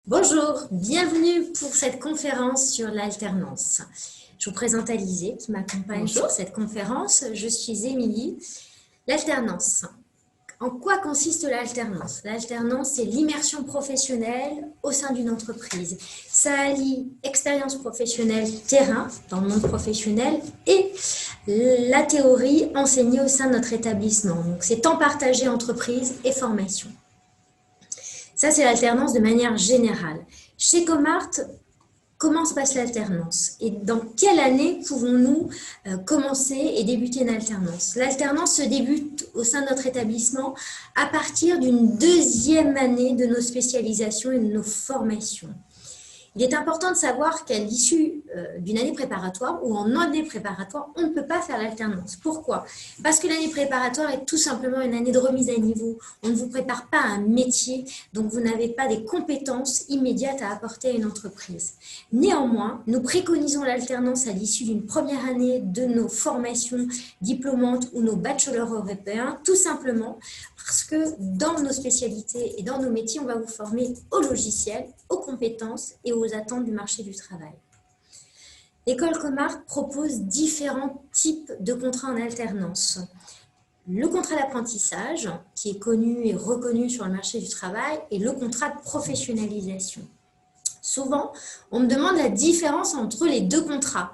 Bonjour, bienvenue pour cette conférence sur l'alternance. Je vous présente Alizée qui m'accompagne sur cette conférence. Je suis Émilie. L'alternance. En quoi consiste l'alternance? L'alternance, c'est l'immersion professionnelle au sein d'une entreprise. Ça allie expérience professionnelle terrain dans le monde professionnel et la théorie enseignée au sein de notre établissement. Donc, c'est temps partagé entreprise et formation. Ça, c'est l'alternance de manière générale. Chez Comart, comment se passe l'alternance et dans quelle année pouvons-nous commencer et débuter une alternance? L'alternance se débute au sein de notre établissement à partir d'une deuxième année de nos spécialisations et de nos formations. Il est important de savoir qu'à l'issue d'une année préparatoire ou en année préparatoire, on ne peut pas faire l'alternance. Pourquoi? Parce que l'année préparatoire est tout simplement une année de remise à niveau. On ne vous prépare pas à un métier, donc vous n'avez pas des compétences immédiates à apporter à une entreprise. Néanmoins, nous préconisons l'alternance à l'issue d'une première année de nos formations diplômantes ou nos bachelors européens, tout simplement parce que dans nos spécialités et dans nos métiers, on va vous former au logiciel, aux compétences et aux attentes du marché du travail. L'école Comart propose différents types de contrats en alternance. Le contrat d'apprentissage, qui est connu et reconnu sur le marché du travail, et le contrat de professionnalisation. Souvent, on me demande la différence entre les deux contrats.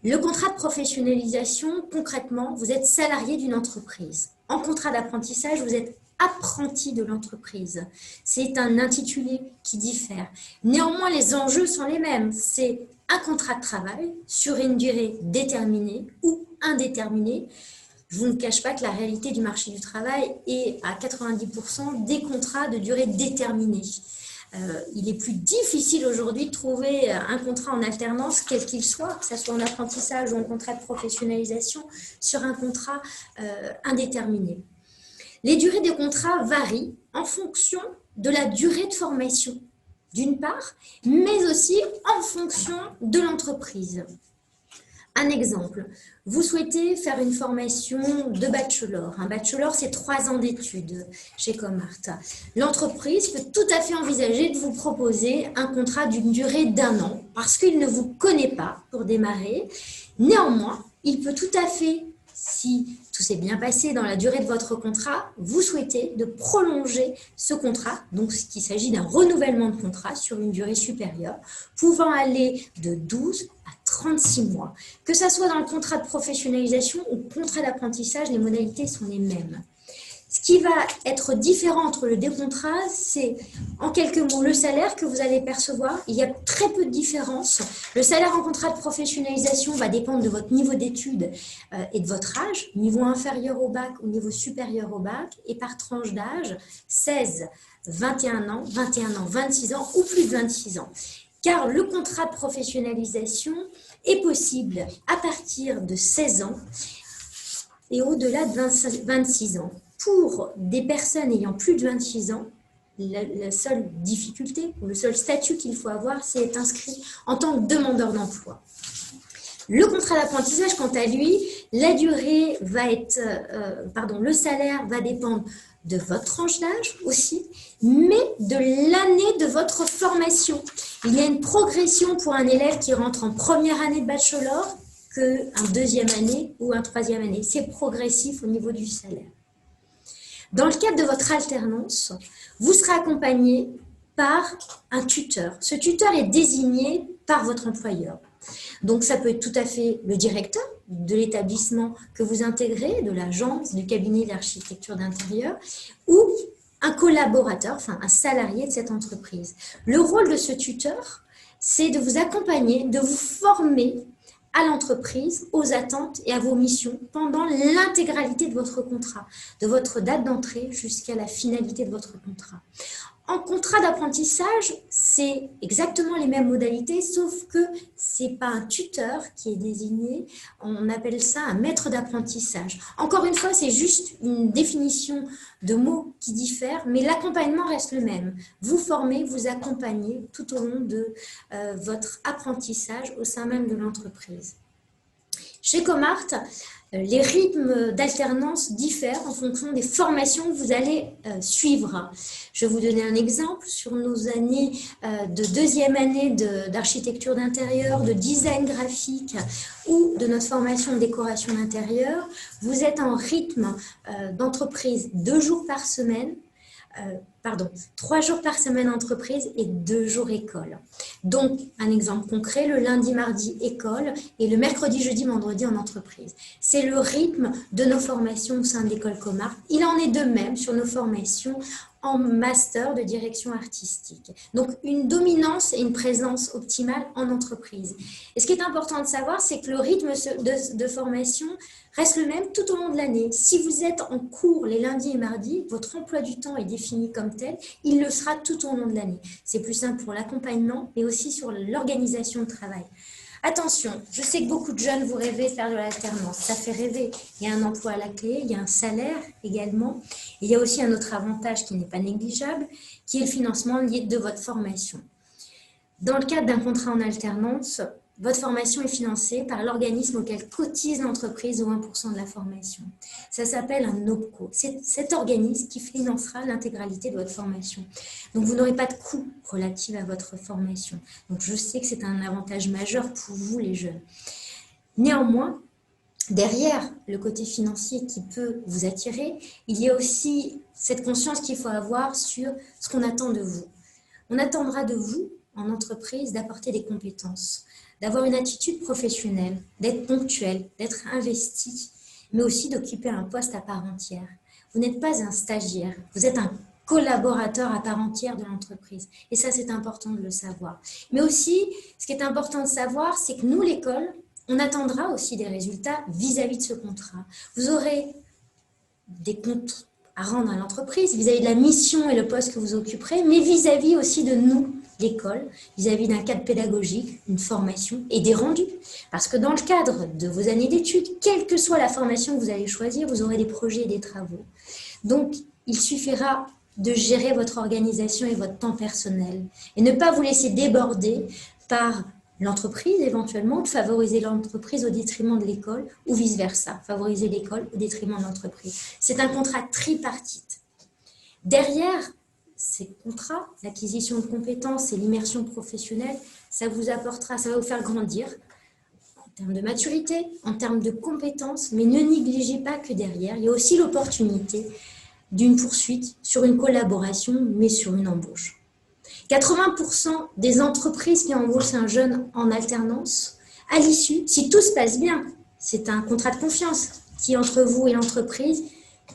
Le contrat de professionnalisation, concrètement, vous êtes salarié d'une entreprise. En contrat d'apprentissage, vous êtes apprenti de l'entreprise. C'est un intitulé qui diffère. Néanmoins, les enjeux sont les mêmes. C'est un contrat de travail sur une durée déterminée ou indéterminée. Je vous ne cache pas que la réalité du marché du travail est à 90% des contrats de durée déterminée. Il est plus difficile aujourd'hui de trouver un contrat en alternance, quel qu'il soit, que ce soit en apprentissage ou en contrat de professionnalisation, sur un contrat indéterminé. Les durées des contrats varient en fonction de la durée de formation, d'une part, mais aussi en fonction de l'entreprise. Un exemple, vous souhaitez faire une formation de bachelor. Un bachelor, c'est 3 ans d'études chez Comart. L'entreprise peut tout à fait envisager de vous proposer un contrat d'une durée d'1 an parce qu'il ne vous connaît pas pour démarrer. Néanmoins, il peut tout à fait, si tout s'est bien passé dans la durée de votre contrat, vous souhaitez de prolonger ce contrat, donc il s'agit d'un renouvellement de contrat sur une durée supérieure, pouvant aller de 12 à 36 mois. Que ce soit dans le contrat de professionnalisation ou contrat d'apprentissage, les modalités sont les mêmes. Ce qui va être différent entre les deux contrats, c'est en quelques mots le salaire que vous allez percevoir. Il y a très peu de différence. Le salaire en contrat de professionnalisation va dépendre de votre niveau d'études et de votre âge, niveau inférieur au bac ou niveau supérieur au bac, et par tranche d'âge, 16, 21 ans, 26 ans ou plus de 26 ans. Car le contrat de professionnalisation est possible à partir de 16 ans et au-delà de 26 ans. Pour des personnes ayant plus de 26 ans, la seule difficulté ou le seul statut qu'il faut avoir, c'est être inscrit en tant que demandeur d'emploi. Le contrat d'apprentissage, quant à lui, la durée va être, le salaire va dépendre de votre tranche d'âge aussi, mais de l'année de votre formation. Il y a une progression pour un élève qui rentre en première année de bachelor qu'en deuxième année ou en troisième année. C'est progressif au niveau du salaire. Dans le cadre de votre alternance, vous serez accompagné par un tuteur. Ce tuteur est désigné par votre employeur. Donc, ça peut être tout à fait le directeur de l'établissement que vous intégrez, de l'agence, du cabinet d'architecture d'intérieur, ou un collaborateur, enfin un salarié de cette entreprise. Le rôle de ce tuteur, c'est de vous accompagner, de vous former à l'entreprise, aux attentes et à vos missions pendant l'intégralité de votre contrat, de votre date d'entrée jusqu'à la finalité de votre contrat. En contrat d'apprentissage, c'est exactement les mêmes modalités, sauf que ce n'est pas un tuteur qui est désigné, on appelle ça un maître d'apprentissage. Encore une fois, c'est juste une définition de mots qui diffèrent, mais l'accompagnement reste le même. Vous formez, vous accompagnez tout au long de votre apprentissage au sein même de l'entreprise. Chez Comart, Les rythmes d'alternance diffèrent en fonction des formations que vous allez suivre. Je vais vous donner un exemple. Sur nos années de deuxième année d'architecture d'intérieur, de design graphique ou de notre formation de décoration d'intérieur, vous êtes en rythme d'entreprise 2 jours par semaine, 3 jours par semaine entreprise et 2 jours école. Donc, un exemple concret, le lundi, mardi, école et le mercredi, jeudi, vendredi en entreprise. C'est le rythme de nos formations au sein de l'école Comarque. Il en est de même sur nos formations en master de direction artistique. Donc, une dominance et une présence optimale en entreprise. Et ce qui est important de savoir, c'est que le rythme de formation reste le même tout au long de l'année. Si vous êtes en cours les lundis et mardis, votre emploi du temps est défini comme tel, il le sera tout au long de l'année. C'est plus simple pour l'accompagnement, mais aussi sur l'organisation de travail. Attention, je sais que beaucoup de jeunes vous rêvez de faire de l'alternance. Ça fait rêver. Il y a un emploi à la clé, il y a un salaire également. Et il y a aussi un autre avantage qui n'est pas négligeable, qui est le financement lié de votre formation. Dans le cadre d'un contrat en alternance, votre formation est financée par l'organisme auquel cotise l'entreprise au 1% de la formation. Ça s'appelle un OPCO. C'est cet organisme qui financera l'intégralité de votre formation. Donc, vous n'aurez pas de coût relatif à votre formation. Donc, je sais que c'est un avantage majeur pour vous, les jeunes. Néanmoins, derrière le côté financier qui peut vous attirer, il y a aussi cette conscience qu'il faut avoir sur ce qu'on attend de vous. On attendra de vous, en entreprise, d'apporter des compétences, d'avoir une attitude professionnelle, d'être ponctuel, d'être investi, mais aussi d'occuper un poste à part entière. Vous n'êtes pas un stagiaire, vous êtes un collaborateur à part entière de l'entreprise. Et ça, c'est important de le savoir. Mais aussi, ce qui est important de savoir, c'est que nous, l'école, on attendra aussi des résultats vis-à-vis de ce contrat. Vous aurez des comptes à rendre à l'entreprise vis-à-vis de la mission et le poste que vous occuperez, mais vis-à-vis aussi de nous, l'école, vis-à-vis d'un cadre pédagogique, une formation et des rendus. Parce que dans le cadre de vos années d'études, quelle que soit la formation que vous allez choisir, vous aurez des projets et des travaux. Donc, il suffira de gérer votre organisation et votre temps personnel et ne pas vous laisser déborder par l'entreprise éventuellement, de favoriser l'entreprise au détriment de l'école ou vice-versa, favoriser l'école au détriment de l'entreprise. C'est un contrat tripartite. Derrière ces contrats, l'acquisition de compétences et l'immersion professionnelle, ça vous apportera, ça va vous faire grandir en termes de maturité, en termes de compétences, mais ne négligez pas que derrière, il y a aussi l'opportunité d'une poursuite sur une collaboration, mais sur une embauche. 80% des entreprises qui embauchent un jeune en alternance, à l'issue, si tout se passe bien, c'est un contrat de confiance qui est entre vous et l'entreprise,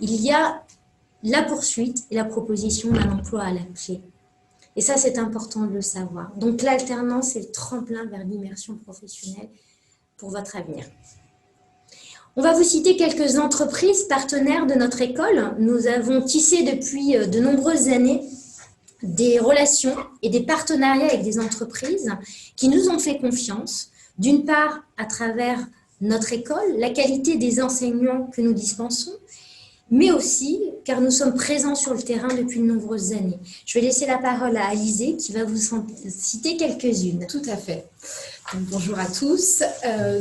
il y a la poursuite et la proposition d'un emploi à la clé. Et ça, c'est important de le savoir. Donc, l'alternance est le tremplin vers l'immersion professionnelle pour votre avenir. On va vous citer quelques entreprises partenaires de notre école. Nous avons tissé depuis de nombreuses années des relations et des partenariats avec des entreprises qui nous ont fait confiance, d'une part à travers notre école, la qualité des enseignants que nous dispensons, mais aussi car nous sommes présents sur le terrain depuis de nombreuses années. Je vais laisser la parole à Alizée qui va vous citer quelques-unes. Tout à fait. Donc, bonjour à tous.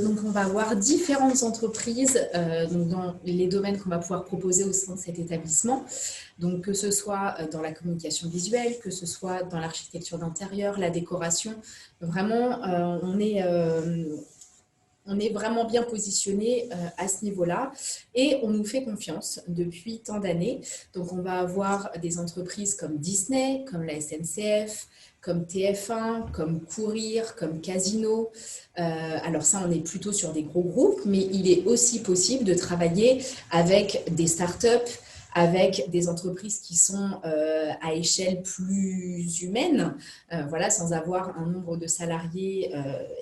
Donc, on va voir différentes entreprises dans les domaines qu'on va pouvoir proposer au sein de cet établissement. Donc, que ce soit dans la communication visuelle, que ce soit dans l'architecture d'intérieur, la décoration. Vraiment, on est vraiment bien positionné à ce niveau-là et on nous fait confiance depuis tant d'années. Donc, on va avoir des entreprises comme Disney, comme la SNCF, comme TF1, comme Courir, comme Casino. Alors ça, on est plutôt sur des gros groupes, mais il est aussi possible de travailler avec des startups, avec des entreprises qui sont à échelle plus humaine, voilà, sans avoir un nombre de salariés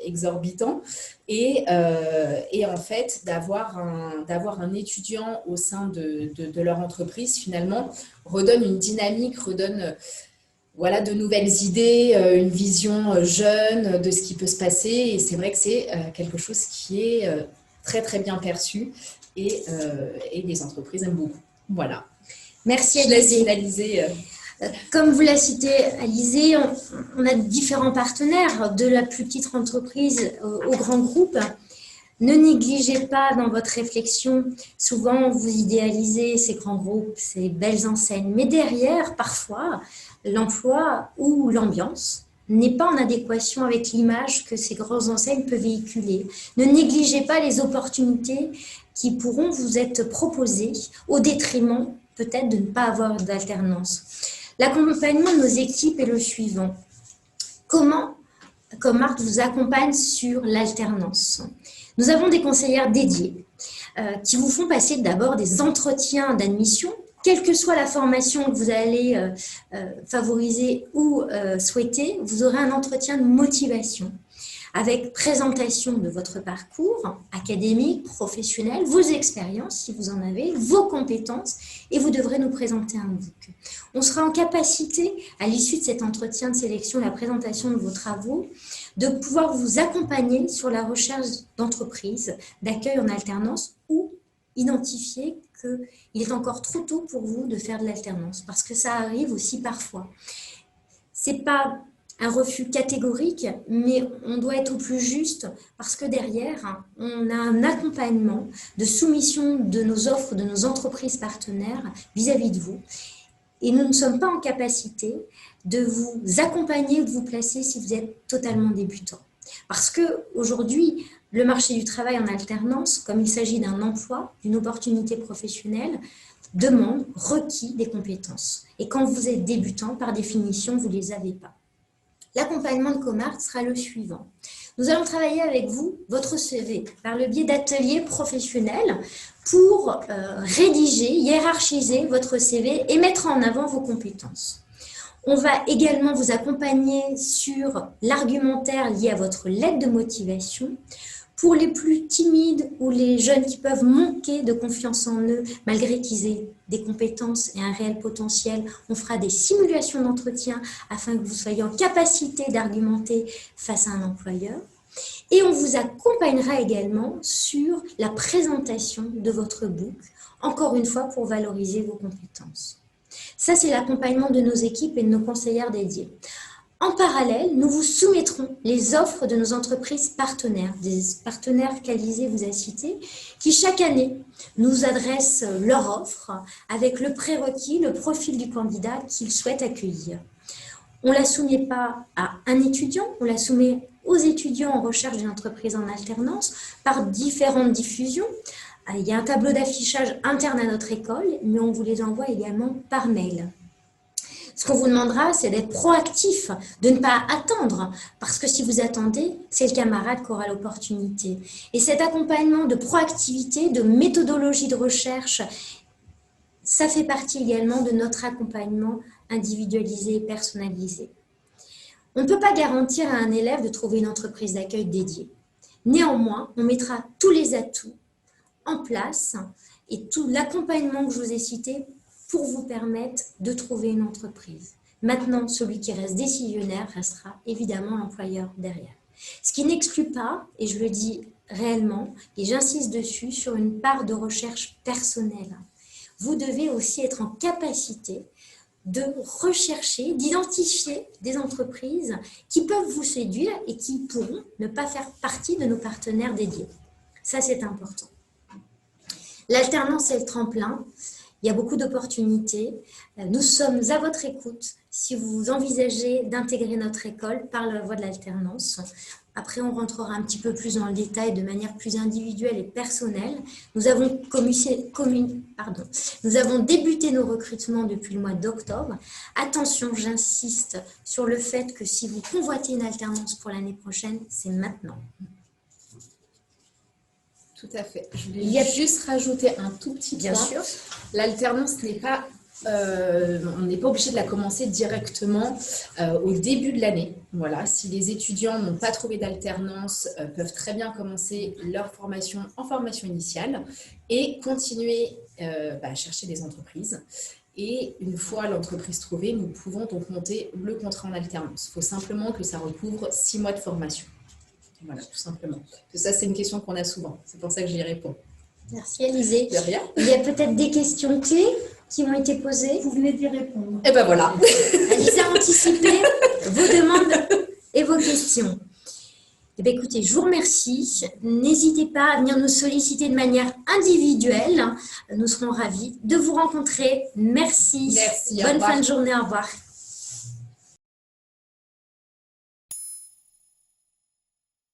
exorbitant. Et en fait, d'avoir un étudiant au sein de leur entreprise, finalement, redonne une dynamique, redonne voilà, de nouvelles idées, une vision jeune de ce qui peut se passer. Et c'est vrai que c'est quelque chose qui est très, très bien perçu et les entreprises aiment beaucoup. Voilà. Merci Alizée. Comme vous l'avez cité, Alizée, on a différents partenaires, de la plus petite entreprise au grand groupe. Ne négligez pas dans votre réflexion, souvent vous idéalisez ces grands groupes, ces belles enseignes, mais derrière, parfois, l'emploi ou l'ambiance n'est pas en adéquation avec l'image que ces grandes enseignes peuvent véhiculer. Ne négligez pas les opportunités qui pourront vous être proposées au détriment peut-être de ne pas avoir d'alternance. L'accompagnement de nos équipes est le suivant. Comment Comart vous accompagne sur l'alternance? Nous avons des conseillères dédiées qui vous font passer d'abord des entretiens d'admission, quelle que soit la formation que vous allez favoriser ou souhaiter, vous aurez un entretien de motivation avec présentation de votre parcours académique, professionnel, vos expériences si vous en avez, vos compétences, et vous devrez nous présenter un book. On sera en capacité, à l'issue de cet entretien de sélection, la présentation de vos travaux, de pouvoir vous accompagner sur la recherche d'entreprise, d'accueil en alternance ou identifier qu'il est encore trop tôt pour vous de faire de l'alternance, parce que ça arrive aussi parfois. C'est pas un refus catégorique, mais on doit être au plus juste parce que derrière, on a un accompagnement de soumission de nos offres, de nos entreprises partenaires vis-à-vis de vous. Et nous ne sommes pas en capacité de vous accompagner ou de vous placer si vous êtes totalement débutant. Parce qu'aujourd'hui, le marché du travail en alternance, comme il s'agit d'un emploi, d'une opportunité professionnelle, demande, requis des compétences. Et quand vous êtes débutant, par définition, vous ne les avez pas. L'accompagnement de Comart sera le suivant. Nous allons travailler avec vous, votre CV, par le biais d'ateliers professionnels pour rédiger, hiérarchiser votre CV et mettre en avant vos compétences. On va également vous accompagner sur l'argumentaire lié à votre lettre de motivation. Pour les plus timides ou les jeunes qui peuvent manquer de confiance en eux, malgré qu'ils aient des compétences et un réel potentiel, on fera des simulations d'entretien afin que vous soyez en capacité d'argumenter face à un employeur. Et on vous accompagnera également sur la présentation de votre book, encore une fois pour valoriser vos compétences. Ça, c'est l'accompagnement de nos équipes et de nos conseillères dédiées. En parallèle, nous vous soumettrons les offres de nos entreprises partenaires, des partenaires qu'Alizé vous a cités, qui chaque année nous adressent leur offre avec le prérequis, le profil du candidat qu'ils souhaitent accueillir. On ne la soumet pas à un étudiant, on la soumet aux étudiants en recherche d'une entreprise en alternance par différentes diffusions. Il y a un tableau d'affichage interne à notre école, mais on vous les envoie également par mail. Ce qu'on vous demandera, c'est d'être proactif, de ne pas attendre, parce que si vous attendez, c'est le camarade qui aura l'opportunité. Et cet accompagnement de proactivité, de méthodologie de recherche, ça fait partie également de notre accompagnement individualisé et personnalisé. On ne peut pas garantir à un élève de trouver une entreprise d'accueil dédiée. Néanmoins, on mettra tous les atouts en place et tout l'accompagnement que je vous ai cité pour vous permettre de trouver une entreprise. Maintenant, celui qui reste décisionnaire restera évidemment l'employeur derrière. Ce qui n'exclut pas, et je le dis réellement, et j'insiste dessus, sur une part de recherche personnelle. Vous devez aussi être en capacité de rechercher, d'identifier des entreprises qui peuvent vous séduire et qui pourront ne pas faire partie de nos partenaires dédiés. Ça, c'est important. L'alternance est le tremplin. Il y a beaucoup d'opportunités. Nous sommes à votre écoute si vous envisagez d'intégrer notre école par la voie de l'alternance. Après, on rentrera un petit peu plus dans le détail de manière plus individuelle et personnelle. Nous avons débuté nos recrutements depuis le mois d'octobre. Attention, j'insiste sur le fait que si vous convoitez une alternance pour l'année prochaine, c'est maintenant. Tout à fait. Je voulais juste rajouter un tout petit point. Bien sûr. L'alternance n'est pas, on n'est pas obligé de la commencer directement au début de l'année. Voilà. Si les étudiants n'ont pas trouvé d'alternance, peuvent très bien commencer leur formation en formation initiale et continuer à chercher des entreprises. Et une fois l'entreprise trouvée, nous pouvons donc monter le contrat en alternance. Il faut simplement que ça recouvre 6 mois de formation. Voilà, tout simplement. Ça, c'est une question qu'on a souvent. C'est pour ça que j'y réponds. Merci, Alizé. De rien. Il y a peut-être des questions clés qui ont été posées. Vous venez d'y répondre. Et ben voilà. Alizé a anticipé vos demandes et vos questions. Eh bien, écoutez, je vous remercie. N'hésitez pas à venir nous solliciter de manière individuelle. Nous serons ravis de vous rencontrer. Merci. Merci. Bonne fin de journée. Au revoir.